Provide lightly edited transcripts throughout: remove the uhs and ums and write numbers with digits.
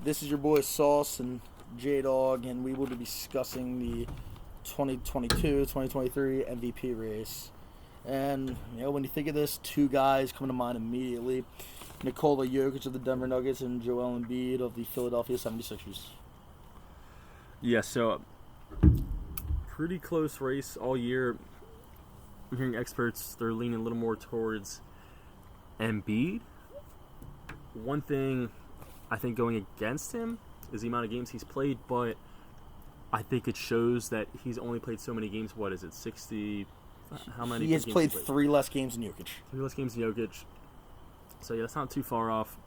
This is your boy Sauce and J-Dog, and we will be discussing the 2022-2023 MVP race. And, when you think of this, two guys come to mind immediately. Nikola Jokic of the Denver Nuggets and Joel Embiid of the Philadelphia 76ers. Yeah, so pretty close race all year. I'm hearing experts, they're leaning a little more towards Embiid. One thing I think going against him is the amount of games he's played, but I think it shows that he's only played so many games. What is it, 60? How many? He has played 3 less games than Jokic. 3 less games than Jokic. So, yeah, that's not too far off.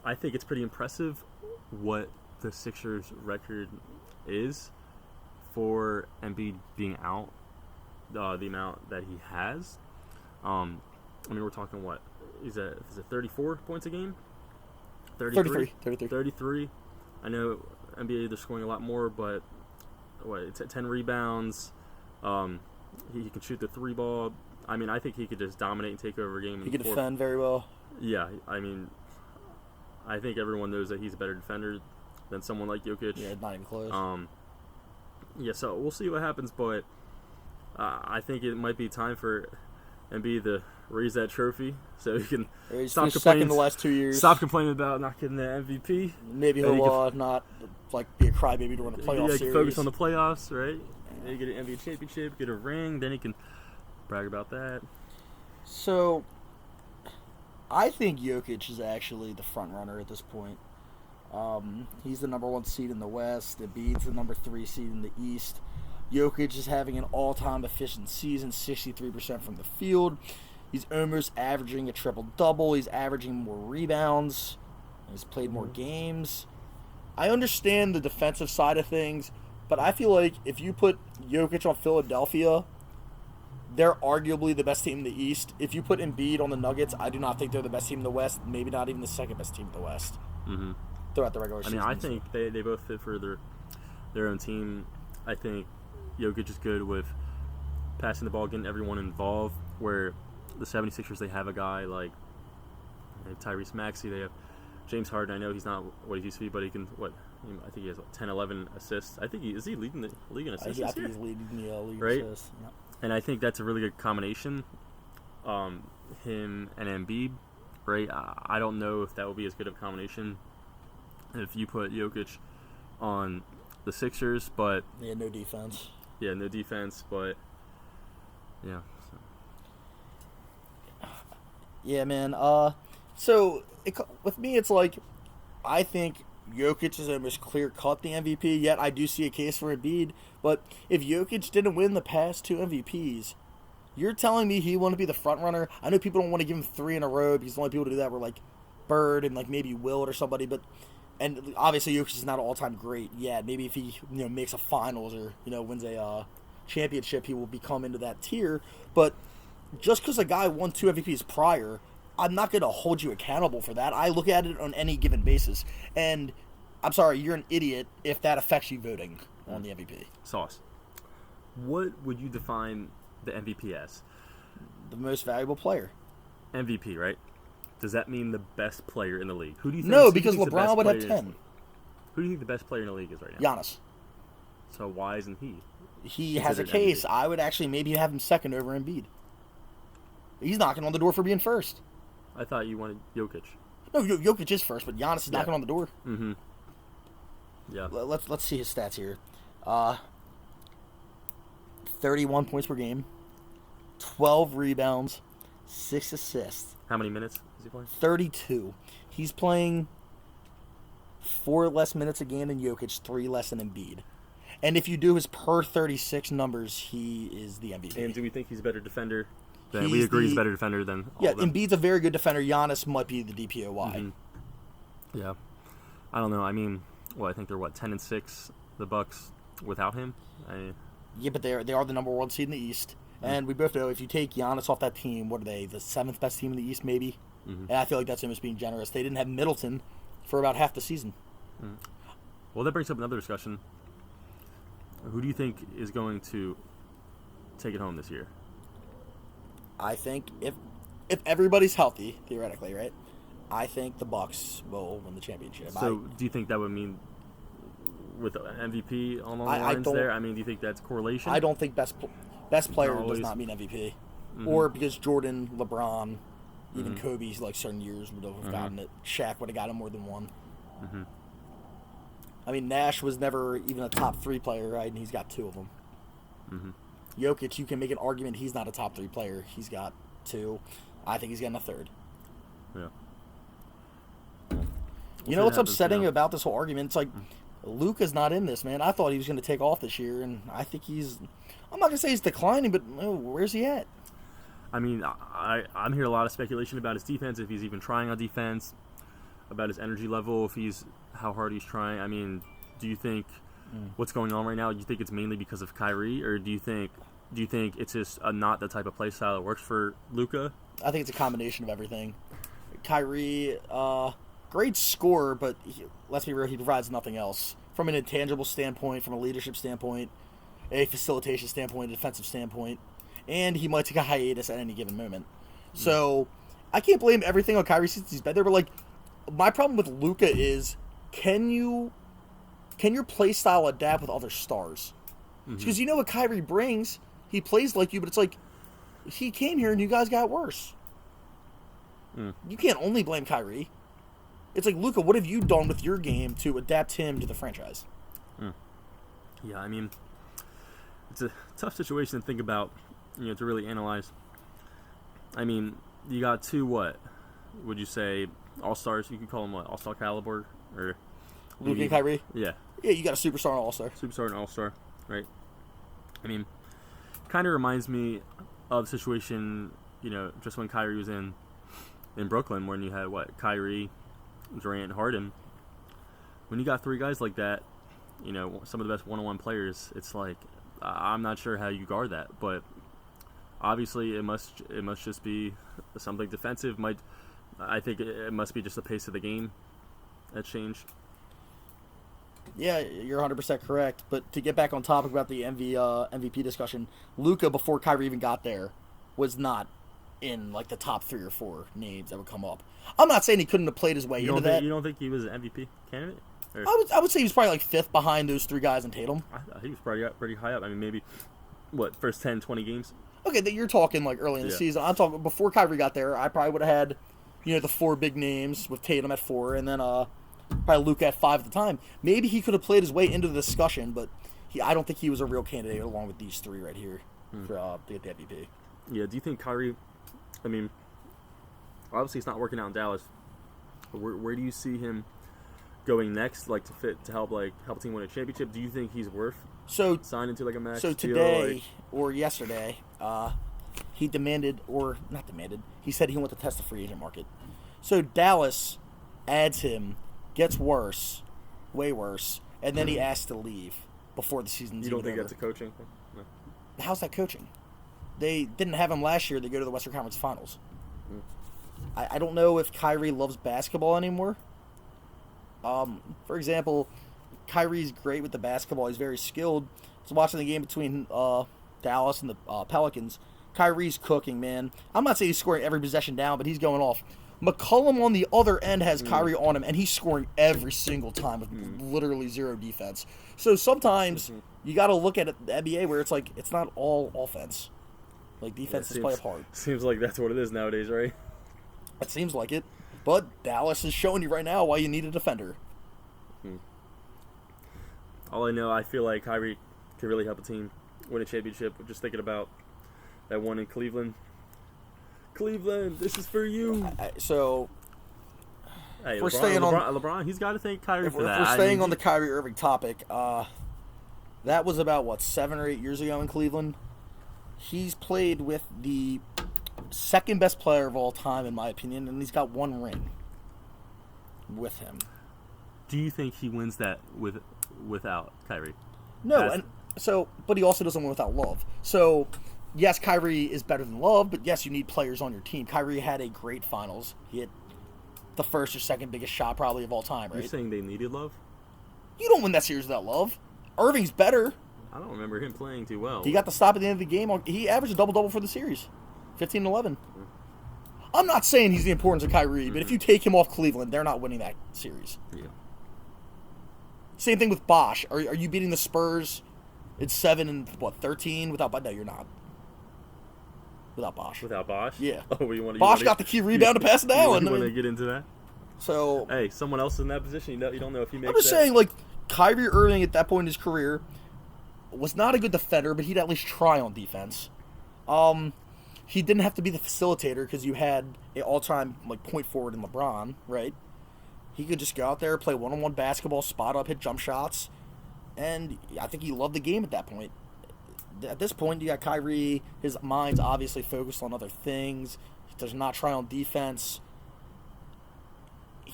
I think it's pretty impressive what the Sixers' record is for Embiid being out, the amount that he has. We're talking what? Is it 34 points a game? 33. I know NBA, they're scoring a lot more, but it's at 10 rebounds. He can shoot the 3 ball. I think he could just dominate and take over a game. He can defend very well. Yeah, I think everyone knows that he's a better defender than someone like Jokic. Yeah, not even close. So we'll see what happens, but I think it might be time for Embiid to raise that trophy so he can stop complaining. The last 2 years. Stop complaining about not getting the MVP. Maybe he'll not be a crybaby during the playoff series. Focus on the playoffs, right? He get an NBA championship, get a ring, then he can brag about that. So, I think Jokic is actually the front runner at this point. He's the number 1 seed in the West. Embiid's the number 3 seed in the East. Jokic is having an all-time efficient season, 63% from the field. He's almost averaging a triple-double. He's averaging more rebounds. He's played more games. I understand the defensive side of things, but I feel like if you put Jokic on Philadelphia, they're arguably the best team in the East. If you put Embiid on the Nuggets, I do not think they're the best team in the West, maybe not even the second best team in the West. Mm-hmm. Throughout the regular season. I think they both fit for their own team. I think Jokic is good with passing the ball, getting everyone involved, where the 76ers, they have a guy like Tyrese Maxey, they have James Harden. I know he's not what he used to be, but he can, I think he has 10, 11 assists. I think is he leading the league in assists? I think he's leading the league right? assists. Yeah. And I think that's a really good combination, him and Embiid, right? I don't know if that will be as good of a combination if you put Jokic on the Sixers, but... Yeah, no defense. Yeah, no defense, but... Yeah. Yeah, man. With me, it's I think Jokic is almost clear-cut the MVP, yet I do see a case for Embiid. But if Jokic didn't win the past 2 MVPs, you're telling me he wouldn't be the front-runner? I know people don't want to give him 3 in a row because the only people to do that were, Bird and, maybe Wilt or somebody, but... And obviously Jokic is not an all-time great yet. Maybe if he makes a finals or wins a championship, he will become into that tier. But just because a guy won 2 MVPs prior, I'm not going to hold you accountable for that. I look at it on any given basis. And I'm sorry, you're an idiot if that affects you voting on the MVP. Sauce. What would you define the MVP as? The most valuable player. MVP, right? Does that mean the best player in the league? Who do you think? No, because LeBron would have 10. Who do you think the best player in the league is right now? Giannis. So why isn't he? He has a case. MVP? I would actually maybe have him second over Embiid. He's knocking on the door for being first. I thought you wanted Jokic. No, Jokic is first, but Giannis is knocking on the door. Mm-hmm. Yeah. Let's see his stats here. 31 points per game, 12 rebounds, 6 assists. How many minutes is he playing? 32. He's playing 4 less minutes a game than Jokic, 3 less than Embiid. And if you do his per 36 numbers, he is the MVP. And do we think he's a better defender? We agree he's a better defender than all of them. Embiid's a very good defender. Giannis might be the DPOY. Mm-hmm. Yeah. I don't know. I think they're 10-6, the Bucks, without him. Yeah, but they are the number 1 seed in the East. And we both know if you take Giannis off that team, what are they, the 7th best team in the East maybe? Mm-hmm. And I feel like that's almost being generous. They didn't have Middleton for about half the season. Mm-hmm. Well, that brings up another discussion. Who do you think is going to take it home this year? I think if everybody's healthy, theoretically, right? I think the Bucks will win the championship. So, do you think that would mean with the MVP along the I lines don't- there? I mean, do you think that's correlation? I don't think best player Not does always. not mean MVP, Mhm. or because Jordan, LeBron, even Mhm. Kobe, like certain years would have gotten it. Shaq would have gotten more than one. Mhm. I mean, Nash was never even a top 3 player, right? And he's got 2 of them. Mhm. Jokic, you can make an argument he's not a top 3 player. He's got 2. I think he's getting a 3rd. Yeah. You know what's happens, upsetting yeah. about this whole argument? It's like Luka's not in this, man. I thought he was going to take off this year, and I think he's. I'm not going to say he's declining, but where's he at? I mean, I'm hearing a lot of speculation about his defense, if he's even trying on defense, about his energy level, if he's how hard he's trying. I mean, do you think what's going on right now? Do you think it's mainly because of Kyrie, or do you think it's just not the type of play style that works for Luka? I think it's a combination of everything. Kyrie, great scorer, but let's be real, he provides nothing else. From an intangible standpoint, from a leadership standpoint, a facilitation standpoint, a defensive standpoint, and he might take a hiatus at any given moment. So, I can't blame everything on Kyrie since he's been there, but like, my problem with Luka is, can your play style adapt with other stars? Because you know what Kyrie brings, he plays like you, but it's like, he came here and you guys got worse. You can't only blame Kyrie. It's like, Luka, what have you done with your game to adapt him to the franchise? Yeah, I mean, it's a tough situation to think about, to really analyze. I mean, you got 2, what would you say, all-stars? You could call them, what, all-star caliber? Or Luka and Kyrie? Yeah. Yeah, you got a superstar and all-star. Superstar and all-star, right? I mean, kind of reminds me of the situation, just when Kyrie was in Brooklyn, when you had, Kyrie, Durant, Harden. When you got 3 guys like that, some of the best one-on-one players, it's like, I'm not sure how you guard that, but obviously it must just be something defensive. I think it must be just the pace of the game that changed. Yeah, you're 100% correct. But to get back on topic about the MVP discussion, Luka, before Kyrie even got there, was not in like the top 3 or 4 names that would come up. I'm not saying he couldn't have played his way into that. You don't think he was an MVP candidate? Or? I would say he was probably like 5th behind those 3 guys in Tatum. He was pretty high up. I mean, maybe, first 10, 20 games? Okay, you're talking like early in the season. I'm talking before Kyrie got there. I probably would have had, the 4 big names with Tatum at 4, and then probably Luka at 5 at the time. Maybe he could have played his way into the discussion, but I don't think he was a real candidate along with these 3 right here to get the MVP. Yeah. Do you think Kyrie? I mean, obviously it's not working out in Dallas. But where do you see him going next? Like to help a team win a championship? Do you think he's worth signing to like a max? So deal, today or yesterday, he demanded, or not demanded, he said he wanted to test the free agent market. So Dallas adds him, gets worse, way worse, and then he asks to leave before the season's You don't even think over. that's a coaching thing? No. How's that coaching? They didn't have him last year. They go to the Western Conference Finals. I don't know if Kyrie loves basketball anymore. For example, Kyrie's great with the basketball. He's very skilled. I was watching the game between Dallas and the Pelicans. Kyrie's cooking, man. I'm not saying he's scoring every possession down, but he's going off. McCollum on the other end has Kyrie on him, and he's scoring every single time with literally 0 defense. So sometimes you got to look at the NBA where it's like it's not all offense. Like defense does play a part. Seems like that's what it is nowadays, right? It seems like it. But Dallas is showing you right now why you need a defender. All I know, I feel like Kyrie could really help a team win a championship. Just thinking about that one in Cleveland. Cleveland, this is for you. Hey, we're staying on LeBron, he's got to thank Kyrie for that. If we're staying on the Kyrie Irving topic, that was about 7 or 8 years ago in Cleveland. He's played with the second best player of all time, in my opinion, and he's got 1 ring with him. Do you think he wins that without Kyrie? No, but he also doesn't win without Love. So, yes, Kyrie is better than Love, but yes, you need players on your team. Kyrie had a great finals. He hit the first or second biggest shot probably of all time, right? You're saying they needed Love? You don't win that series without Love. Irving's better. I don't remember him playing too well. He got the stop at the end of the game. He averaged a double-double for the series. 15 and 11. I'm not saying he's the importance of Kyrie, but if you take him off Cleveland, they're not winning that series. Yeah. Same thing with Bosh. Are you beating the Spurs in 7 and 13 without? No, you're not. Without Bosh. Without Bosh? Yeah. Oh, you want Bosh got the key rebound to pass it down. You want to get into that? So hey, someone else in that position, you don't know if he makes. I'm just saying, like, Kyrie Irving at that point in his career was not a good defender, but he'd at least try on defense. He didn't have to be the facilitator because you had an all-time like point forward in LeBron, right? He could just go out there, play one-on-one basketball, spot up, hit jump shots, and I think he loved the game at that point. At this point, you got Kyrie. His mind's obviously focused on other things. He does not try on defense.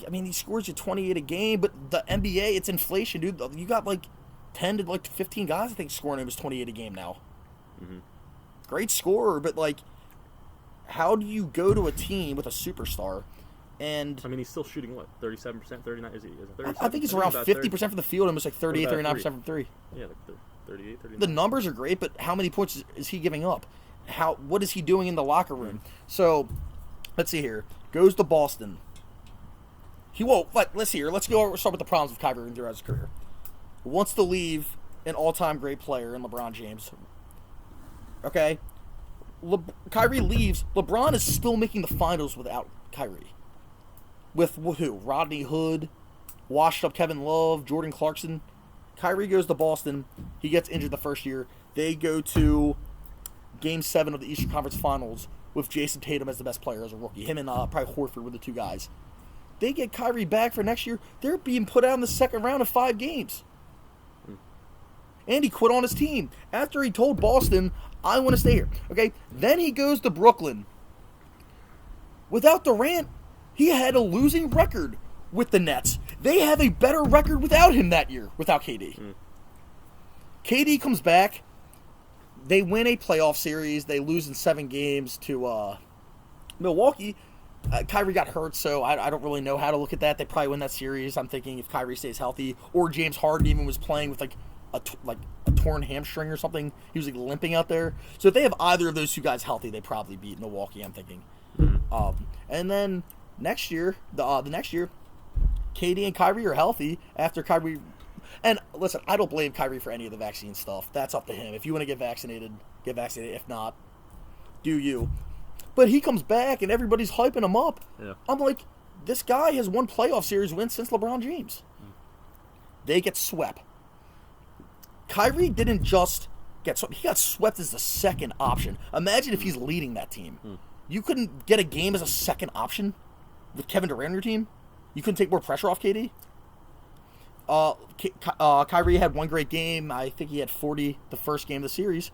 I mean, he scores you 28 a game, but the NBA, it's inflation, dude. You got like 10 to like 15 guys, I think, scoring almost 28 a game now. Mm-hmm. Great scorer, but like, how do you go to a team with a superstar? And I mean, he's still shooting what, 37%, 39? Is it 37? I think he's around 50% from the field, almost like 38, 39% from three. Yeah, like 38, 39. The numbers are great, but how many points is he giving up? What is he doing in the locker room? So, let's see here. Goes to Boston. Let's see here. Let's start with the problems of Kyrie throughout his career. Wants to leave an all-time great player in LeBron James. Okay? Kyrie leaves. LeBron is still making the finals without Kyrie. With who? Rodney Hood, washed up Kevin Love, Jordan Clarkson. Kyrie goes to Boston. He gets injured the first year. They go to Game 7 of the Eastern Conference Finals with Jason Tatum as the best player as a rookie. Him and probably Horford were the two guys. They get Kyrie back for next year. They're being put out in the second round of 5 games. And he quit on his team after he told Boston, I want to stay here. Okay? Then he goes to Brooklyn. Without Durant, he had a losing record with the Nets. They have a better record without him that year, without KD. KD comes back. They win a playoff series. They lose in 7 games to Milwaukee. Kyrie got hurt, so I don't really know how to look at that. They probably win that series. I'm thinking if Kyrie stays healthy, or James Harden even was playing with like a torn hamstring or something. He was like limping out there. So if they have either of those two guys healthy, they probably beat Milwaukee, I'm thinking. And then next year, the next year, KD and Kyrie are healthy after Kyrie. And listen, I don't blame Kyrie for any of the vaccine stuff. That's up to him. If you want to get vaccinated, get vaccinated. If not, do you. But he comes back and everybody's hyping him up. Yeah. I'm like, this guy has won playoff series wins since LeBron James. They get swept. Kyrie didn't just get swept. He got swept as the second option. Imagine if he's leading that team. You couldn't get a game as a second option with Kevin Durant on your team? You couldn't take more pressure off KD? Kyrie had one great game. I think he had 40 the first game of the series.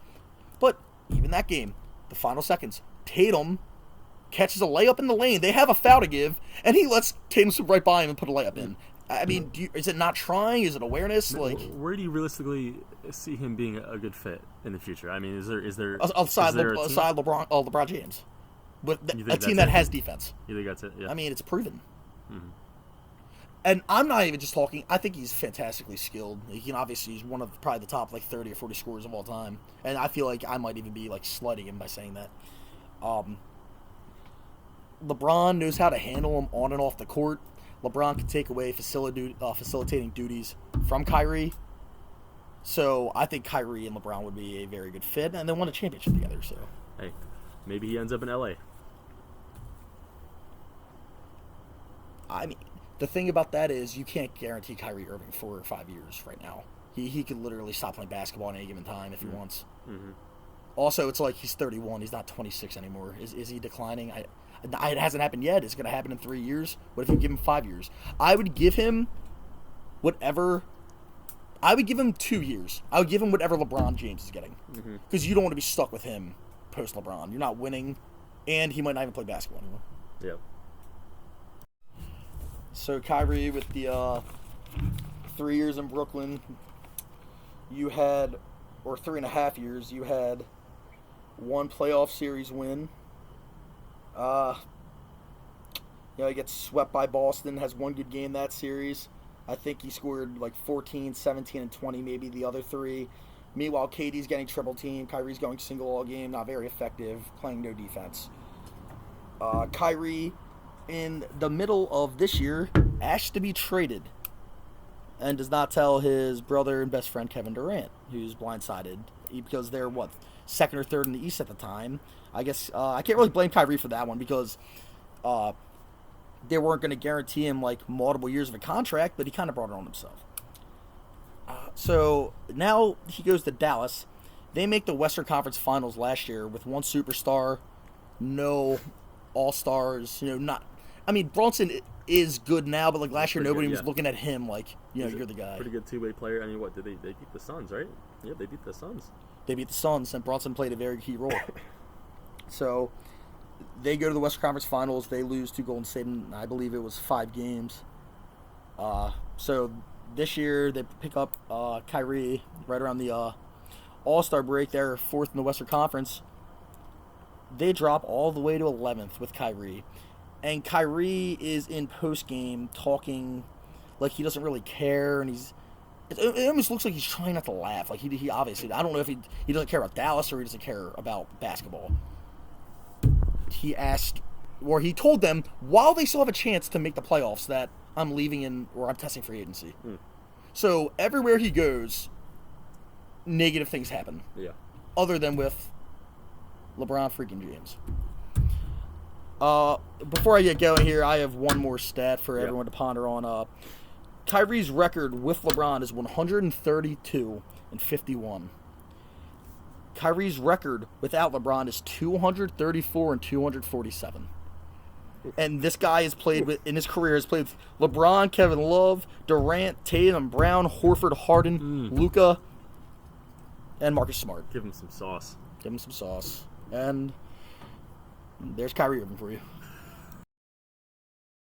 But even that game, the final seconds, Tatum catches a layup in the lane. They have a foul to give, and he lets Tatum slip right by him and put a layup in. I mean, is it not trying? Is it awareness? Like, where do you realistically see him being a good fit in the future? I mean, is there aside LeBron James, with a team that has defense? You think that's it? Yeah. I mean, it's proven. And I'm not even just talking. I think he's fantastically skilled. Obviously, he's one of probably the top 30 or 40 scorers of all time. And I feel like I might even be slutting him by saying that. LeBron knows how to handle him on and off the court. LeBron can take away facilitating duties from Kyrie. So I think Kyrie and LeBron would be a very good fit, and they won a championship together. So hey, maybe he ends up in LA. I mean, the thing about that is you can't guarantee Kyrie Irving 4 or 5 years right now. He could literally stop playing basketball at any given time if he wants. Also, it's like he's 31. He's not 26 anymore. Is he declining? It hasn't happened yet. It's going to happen in 3 years. What if you give him 5 years? I would give him whatever. I would give him 2 years. I would give him whatever LeBron James is getting. Because you don't want to be stuck with him post LeBron. You're not winning, and he might not even play basketball anymore. Yeah. So Kyrie with the 3 years in Brooklyn, you had, or 3.5 years, you had one playoff series win. He gets swept by Boston, has one good game that series. I think he scored 14, 17, and 20, maybe the other 3. Meanwhile, KD's getting triple team. Kyrie's going single all game, not very effective, playing no defense. Kyrie, in the middle of this year, asked to be traded and does not tell his brother and best friend Kevin Durant, who's blindsided because they're, second or third in the East at the time. I guess I can't really blame Kyrie for that one because they weren't going to guarantee him like multiple years of a contract, but he kind of brought it on himself. So now he goes to Dallas. They make the Western Conference Finals last year with one superstar, no all-stars. Brunson is good now, but like last year nobody was looking at him like, you're the guy. Pretty good two-way player. I mean, what did they beat the Suns, right? Yeah, they beat the Suns. They beat the Suns, and Brunson played a very key role. So they go to the Western Conference Finals. They lose to Golden State in, I believe it was 5 games. So this year they pick up Kyrie right around the All-Star break. They're 4th in the Western Conference. They drop all the way to 11th with Kyrie. And Kyrie is in post-game talking like he doesn't really care, and it almost looks like he's trying not to laugh. Like he obviously, I don't know if he doesn't care about Dallas or he doesn't care about basketball. He told them while they still have a chance to make the playoffs that I'm leaving or I'm testing free agency. So everywhere he goes, negative things happen. Yeah. Other than with LeBron freaking James. Before I get going here, I have one more stat for everyone to ponder on. Kyrie's record with LeBron is 132-51. Kyrie's record without LeBron is 234-247. And this guy has played in his career has played with LeBron, Kevin Love, Durant, Tatum, Brown, Horford, Harden, Luka, and Marcus Smart. Give him some sauce. And there's Kyrie Irving for you.